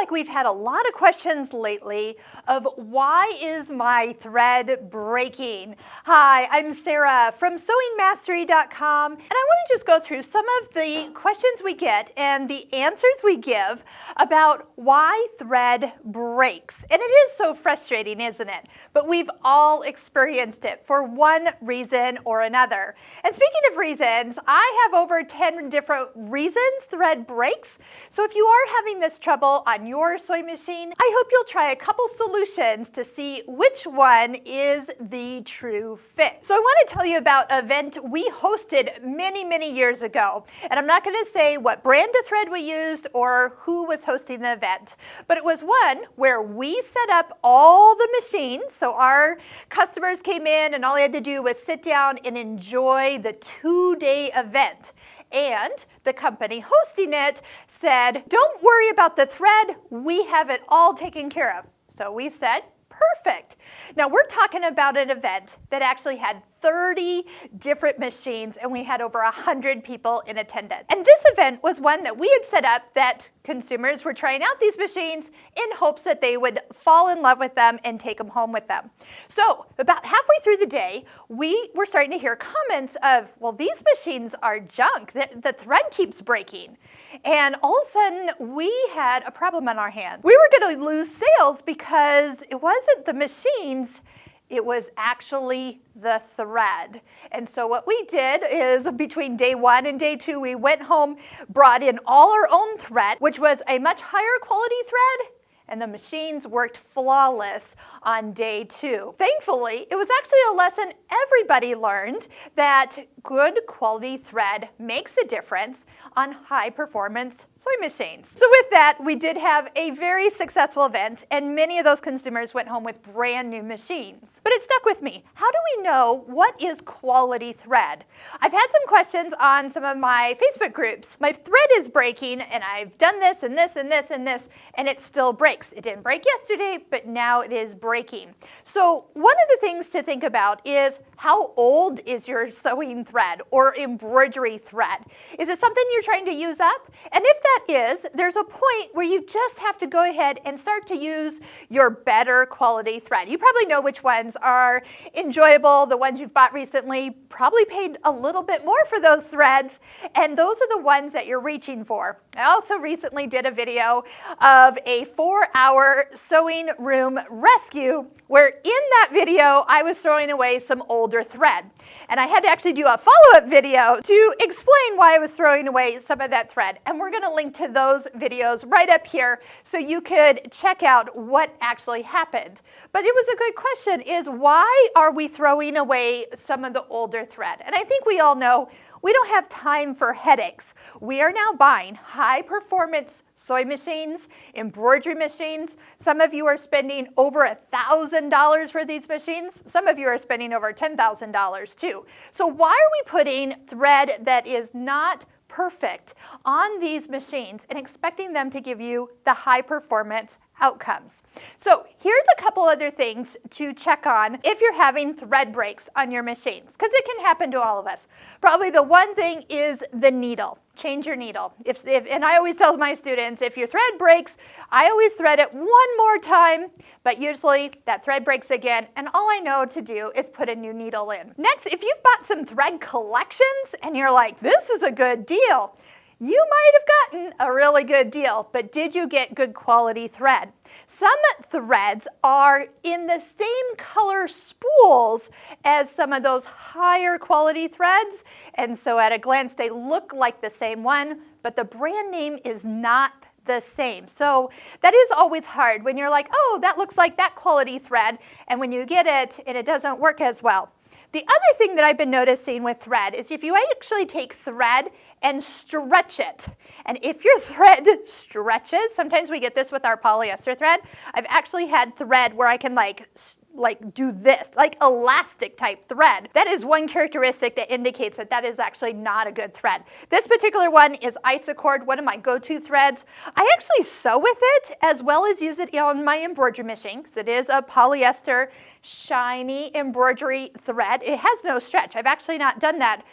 like we've had a lot of questions lately of why is my thread breaking? Hi, I'm Sarah from sewingmastery.com, and I want to just go through some of the questions we get and the answers we give about why thread breaks. And it is so frustrating, isn't it? But we've all experienced it for one reason or another. And speaking of reasons, I have over 10 different reasons thread breaks. So if you are having this trouble on your sewing machine, I hope you'll try a couple solutions to see which one is the true fit. So I want to tell you about an event we hosted many years ago. And I'm not going to say what brand of thread we used or who was hosting the event, but it was one where we set up all the machines. So our customers came in and all they had to do was sit down and enjoy the 2-day event. And the company hosting it said, don't worry about the thread, we have it all taken care of. So we said, perfect. Now we're talking about an event that actually had 30 different machines and we had over 100 people in attendance. And this event was one that we had set up that consumers were trying out these machines in hopes that they would fall in love with them and take them home with them. So about halfway through the day, we were starting to hear comments of, well, these machines are junk. The thread keeps breaking. And all of a sudden, we had a problem on our hands. We were going to lose sales because it wasn't the machines, it was actually the thread. And so what we did is between day 1 and day 2, we went home, brought in all our own thread, which was a much higher quality thread, and the machines worked flawless on day 2. Thankfully, it was actually a lesson everybody learned that good quality thread makes a difference on high performance sewing machines. So with that, we did have a very successful event and many of those consumers went home with brand new machines. But it stuck with me. How do we know what is quality thread? I've had some questions on some of my Facebook groups. My thread is breaking and I've done this and this and this and this and it still breaks. It didn't break yesterday, but now it is breaking. So one of the things to think about is how old is your sewing thread or embroidery thread? Is it something you're trying to use up? And if that is, there's a point where you just have to go ahead and start to use your better quality thread. You probably know which ones are enjoyable. The ones you've bought recently probably paid a little bit more for those threads, and those are the ones that you're reaching for. I also recently did a video of a 4-hour sewing room rescue where in that video I was throwing away some older thread. And I had to actually do a follow-up video to explain why I was throwing away some of that thread. And we're going to link to those videos right up here so you could check out what actually happened. But it was a good question, is why are we throwing away some of the older thread? And I think we all know we don't have time for headaches. We are now buying high-performance sewing machines, embroidery machines. Some of you are spending over $1,000 for these machines. Some of you are spending over $10,000 too. So why are we putting thread that is not perfect on these machines and expecting them to give you the high-performance outcomes? So here's a couple other things to check on if you're having thread breaks on your machines, because it can happen to all of us. Probably the one thing is the needle. Change your needle. And I always tell my students, if your thread breaks, I always thread it one more time, but usually that thread breaks again, and all I know to do is put a new needle in. Next, if you've bought some thread collections and you're like, this is a good deal, you might have gotten a really good deal, but did you get good quality thread? Some threads are in the same color spools as some of those higher quality threads, and so at a glance they look like the same one, but the brand name is not the same. So that is always hard when you're like, oh, that looks like that quality thread, and when you get it and it doesn't work as well. The other thing that I've been noticing with thread is if you actually take thread and stretch it, and if your thread stretches, sometimes we get this with our polyester thread. I've actually had thread where I can like do this, like elastic type thread. That is one characteristic that indicates that that is actually not a good thread. This particular one is Isocord, one of my go-to threads. I actually sew with it as well as use it on my embroidery machine because it is a polyester shiny embroidery thread. It has no stretch. I've actually not done that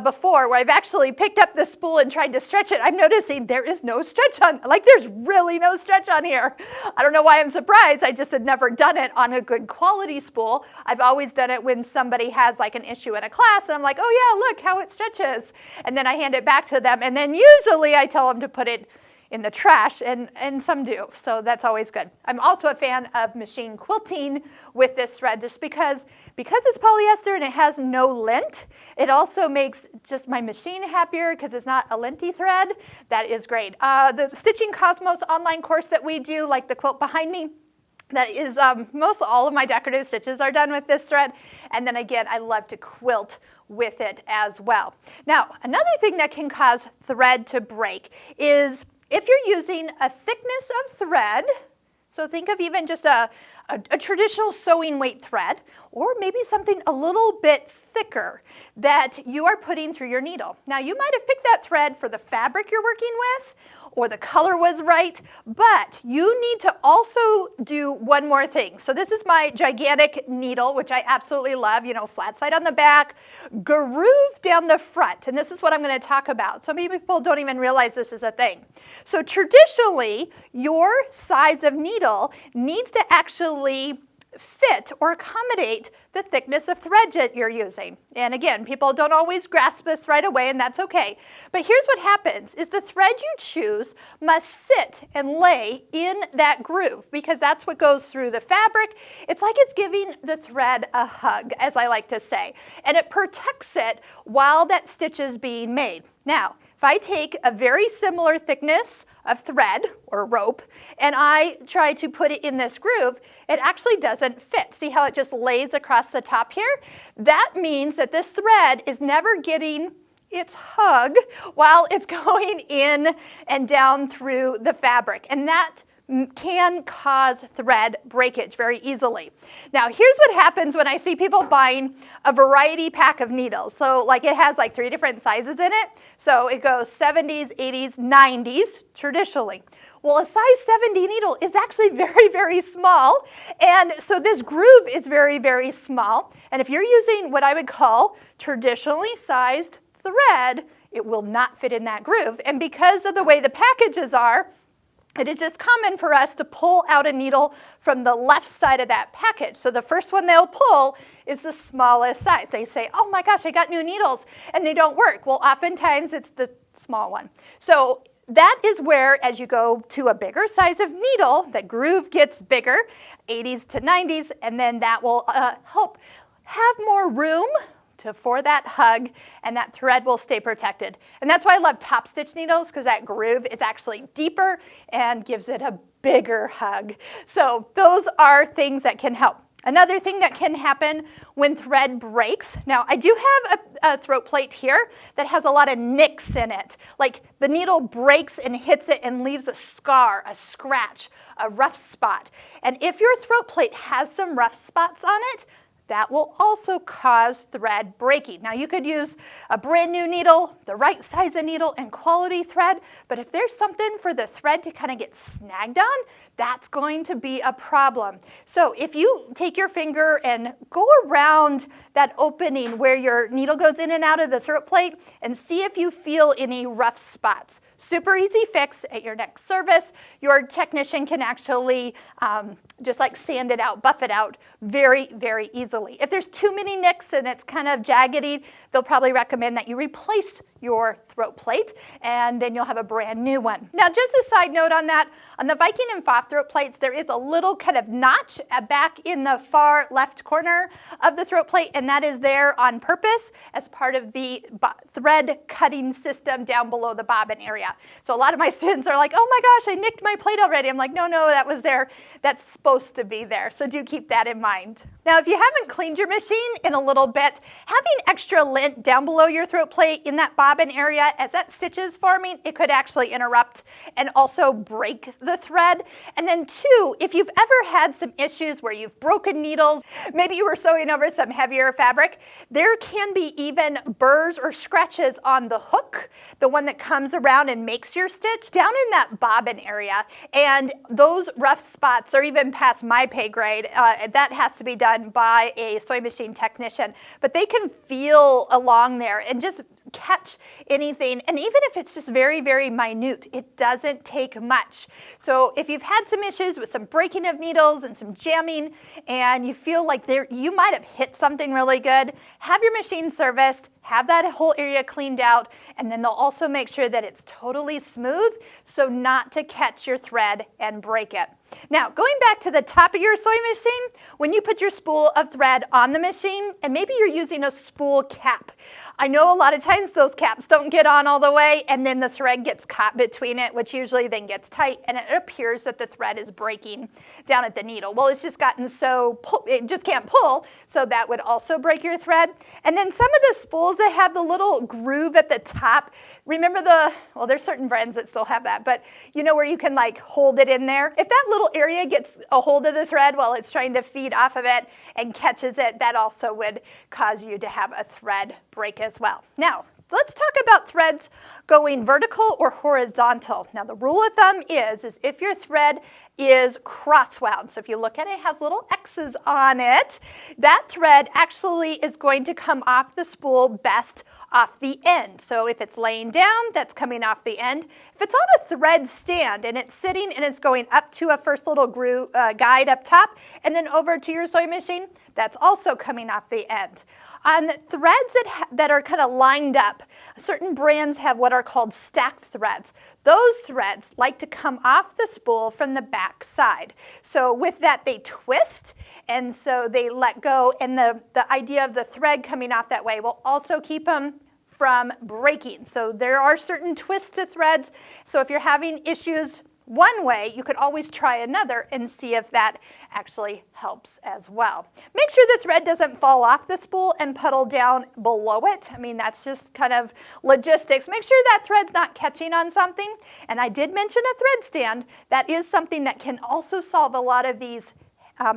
before where I've actually picked up the spool and tried to stretch it. I'm noticing there is no stretch on, like there's really no stretch on here. I don't know why I'm surprised. I just had never done it on a good quality spool. I've always done it when somebody has like an issue in a class and I'm like, oh yeah, look how it stretches. And then I hand it back to them and then usually I tell them to put it in the trash, and some do, so that's always good. I'm also a fan of machine quilting with this thread just because it's polyester and it has no lint. It also makes just my machine happier because it's not a linty thread. That is great. The Stitching Cosmos online course that we do, like the quilt behind me, that is, most all of my decorative stitches are done with this thread. And then again, I love to quilt with it as well. Now, another thing that can cause thread to break is if you're using a thickness of thread, so think of even just a traditional sewing weight thread, or maybe something a little bit thicker that you are putting through your needle. Now you might have picked that thread for the fabric you're working with, or the color was right, but you need to also do one more thing. So this is my gigantic needle, which I absolutely love, you know, flat side on the back, groove down the front, and this is what I'm going to talk about. So many people don't even realize this is a thing. So traditionally, your size of needle needs to actually fit or accommodate the thickness of thread that you're using. And again, people don't always grasp this right away, and that's okay. But here's what happens is the thread you choose must sit and lay in that groove because that's what goes through the fabric. It's like it's giving the thread a hug, as I like to say, and it protects it while that stitch is being made. Now, if I take a very similar thickness of thread or rope and I try to put it in this groove, it actually doesn't fit. See how it just lays across the top here? That means that this thread is never getting its hug while it's going in and down through the fabric. And that can cause thread breakage very easily. Now here's what happens when I see people buying a variety pack of needles. So like it has like 3 different sizes in it. So it goes 70s, 80s, 90s traditionally. Well, a size 70 needle is actually very, very small. And so this groove is very, very small. And if you're using what I would call traditionally sized thread, it will not fit in that groove. And because of the way the packages are, it is just common for us to pull out a needle from the left side of that package. So the first one they'll pull is the smallest size. They say, oh my gosh, I got new needles, and they don't work. Well, oftentimes it's the small one. So that is where, as you go to a bigger size of needle, the groove gets bigger, 80s to 90s, and then that will help have more room for that hug, and that thread will stay protected. And that's why I love top stitch needles, because that groove is actually deeper and gives it a bigger hug. So those are things that can help. Another thing that can happen when thread breaks, now I do have a throat plate here that has a lot of nicks in it. Like the needle breaks and hits it and leaves a scar, a scratch, a rough spot. And if your throat plate has some rough spots on it, that will also cause thread breaking. Now you could use a brand new needle, the right size of needle, and quality thread, but if there's something for the thread to kind of get snagged on, that's going to be a problem. So if you take your finger and go around that opening where your needle goes in and out of the throat plate and see if you feel any rough spots. Super easy fix at your next service. Your technician can actually just like sand it out, buff it out very, very easily. If there's too many nicks and it's kind of jaggedy, they'll probably recommend that you replace your throat plate and then you'll have a brand new one. Now just a side note on that, on the Viking and Pfaff throat plates, there is a little kind of notch back in the far left corner of the throat plate, and that is there on purpose as part of the thread cutting system down below the bobbin area. So a lot of my students are like, oh my gosh, I nicked my plate already. I'm like, no, that was there. That's supposed to be there. So do keep that in mind. Now, if you haven't cleaned your machine in a little bit, having extra lint down below your throat plate in that bobbin area, as that stitch is forming, it could actually interrupt and also break the thread. And then 2, if you've ever had some issues where you've broken needles, maybe you were sewing over some heavier fabric, there can be even burrs or scratches on the hook, the one that comes around and makes your stitch, down in that bobbin area. And those rough spots are even past my pay grade. That has to be done done by a sewing machine technician, but they can feel along there and just catch anything. And even if it's just very, very minute, it doesn't take much. So if you've had some issues with some breaking of needles and some jamming, and you feel like you might have hit something really good, have your machine serviced, have that whole area cleaned out, and then they'll also make sure that it's totally smooth so not to catch your thread and break it. Now, going back to the top of your sewing machine, when you put your spool of thread on the machine, and maybe you're using a spool cap. I know a lot of times those caps don't get on all the way, and then the thread gets caught between it, which usually then gets tight, and it appears that the thread is breaking down at the needle. Well, it's just gotten so, it just can't pull, so that would also break your thread. And then some of the spools that have the little groove at the top, remember well, there's certain brands that still have that, but you know where you can like hold it in there? If that little area gets a hold of the thread while it's trying to feed off of it and catches it, that also would cause you to have a thread break as well. Now, let's talk about threads going vertical or horizontal. Now, the rule of thumb is if your thread is cross-wound, so if you look at it, it has little X's on it, that thread actually is going to come off the spool best off the end. So if it's laying down, that's coming off the end. If it's on a thread stand and it's sitting and it's going up to a first little groove, guide up top and then over to your sewing machine, that's also coming off the end. On threads that are kind of lined up, certain brands have what are called stacked threads. Those threads like to come off the spool from the back side. So with that, they twist, and so they let go, and the idea of the thread coming off that way will also keep them from breaking. So there are certain twists to threads, so if you're having issues one way, you could always try another and see if that actually helps as well. Make sure the thread doesn't fall off the spool and puddle down below it. I mean, that's just kind of logistics. Make sure that thread's not catching on something. And I did mention a thread stand. That is something that can also solve a lot of these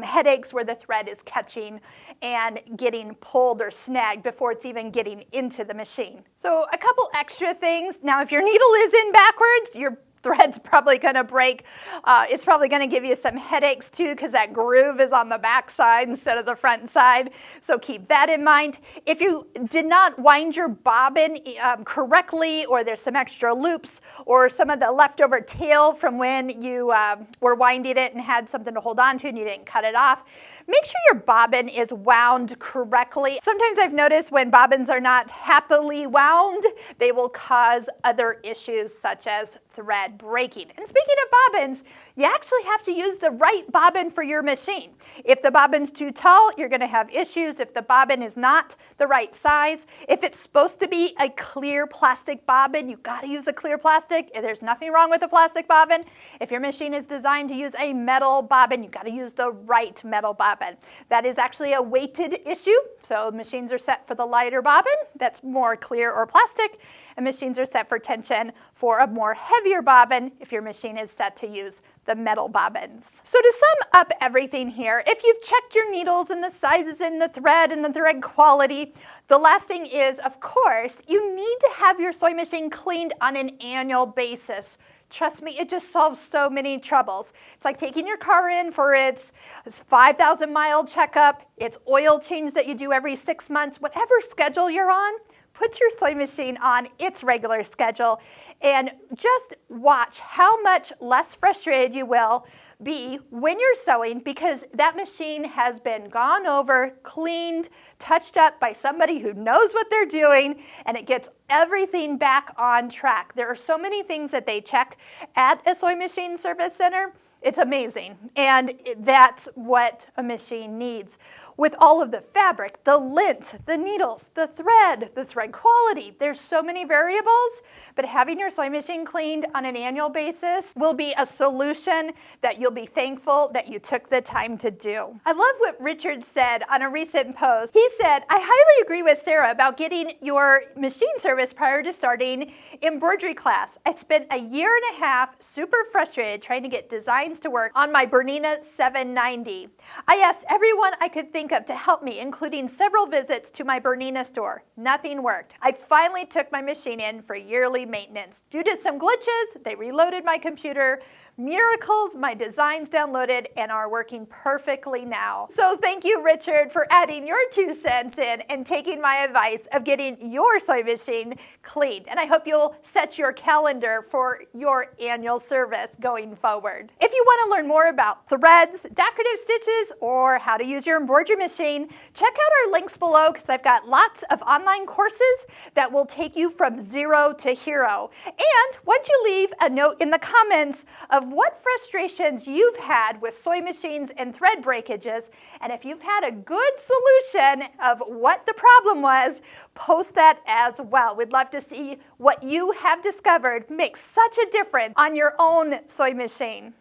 headaches where the thread is catching and getting pulled or snagged before it's even getting into the machine. So a couple extra things. Now, if your needle is in backwards, your thread's probably going to break. It's probably going to give you some headaches too because that groove is on the back side instead of the front side. So keep that in mind. If you did not wind your bobbin correctly, or there's some extra loops or some of the leftover tail from when you were winding it and had something to hold on to and you didn't cut it off, make sure your bobbin is wound correctly. Sometimes I've noticed when bobbins are not happily wound, they will cause other issues such as thread breaking. And speaking of bobbins, you actually have to use the right bobbin for your machine. If the bobbin's too tall, you're going to have issues. If the bobbin is not the right size, if it's supposed to be a clear plastic bobbin, you've got to use a clear plastic. There's nothing wrong with a plastic bobbin. If your machine is designed to use a metal bobbin, you've got to use the right metal bobbin. That is actually a weighted issue. So machines are set for the lighter bobbin that's more clear or plastic, and machines are set for tension for a more heavier bobbin if your machine is set to use the metal bobbins. So to sum up everything here, if you've checked your needles and the sizes and the thread quality, the last thing is, of course, you need to have your sewing machine cleaned on an annual basis. Trust me, it just solves so many troubles. It's like taking your car in for its 5,000 mile checkup, its oil change that you do every 6 months, whatever schedule you're on. Put your sewing machine on its regular schedule and just watch how much less frustrated you will be when you're sewing, because that machine has been gone over, cleaned, touched up by somebody who knows what they're doing, and it gets everything back on track. There are so many things that they check at a sewing machine service center. It's amazing, and that's what a machine needs. With all of the fabric, the lint, the needles, the thread quality, there's so many variables, but having your sewing machine cleaned on an annual basis will be a solution that you'll be thankful that you took the time to do. I love what Richard said on a recent post. He said, I highly agree with Sarah about getting your machine service prior to starting embroidery class. I spent a year and a half super frustrated trying to get designs to work on my Bernina 790. I asked everyone I could think of to help me, including several visits to my Bernina store. Nothing worked. I finally took my machine in for yearly maintenance. Due to some glitches, they reloaded my computer, miracles, my designs downloaded and are working perfectly now. So thank you, Richard, for adding your 2 cents in and taking my advice of getting your sewing machine cleaned. And I hope you'll set your calendar for your annual service going forward. If you want to learn more about threads, decorative stitches, or how to use your embroidery machine, check out our links below because I've got lots of online courses that will take you from zero to hero. And once you leave a note in the comments of what frustrations you've had with sewing machines and thread breakages, and if you've had a good solution of what the problem was, post that as well. We'd love to see what you have discovered makes such a difference on your own sewing machine.